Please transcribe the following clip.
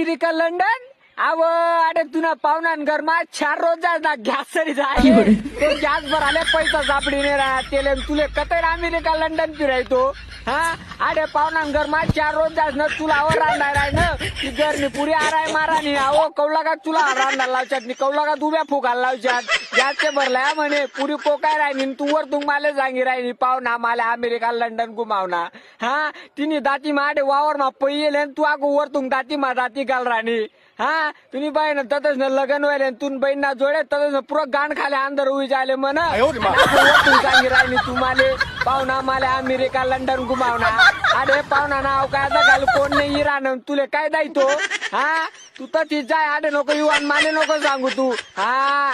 America London अव अरे तुना पाहुणा घर मा 4 रोज ना गॅस सरी जाय तो गॅस भराले पैसा सापडी नाही राहत तेले तुले कतर अमेरिका लंडन फिरायतो हा अरे पाहुणा घर मा 4 रोज जास ना तुला आवर राहणार आहे ना ती घरनी पुरी आराय मारानी अहो कवला का तुला राहणार लावच्यात नि कवला का दुब्या फुगायला लावच्यात गॅसचे भरलाय म्हणे पुरी पोकाय राहिनी तू वर तुम माले सांगी राहिनी पाहुणा मला अमेरिका लंडन घुमावना हा तिने दाती माडे वावर मा पहिले तू आगो वर तुम दाती मा दाती घाल राणी हा तुम्ही बहीण तसंच ना लग्न व्हायला तू बहीण ना जोडे तसंच पुरं गाण खाले अंदर उभी जायले म्हण सांगी राहिनी तुम्हाला पाहुणा मला अमेरिका लंडन घुमावना अरे पाहुणा नाव काय आता घाल कोण नाही इराण तुले काय दायतो हा तू तशी जाय अरे नको युवान माले नको सांगू तू हा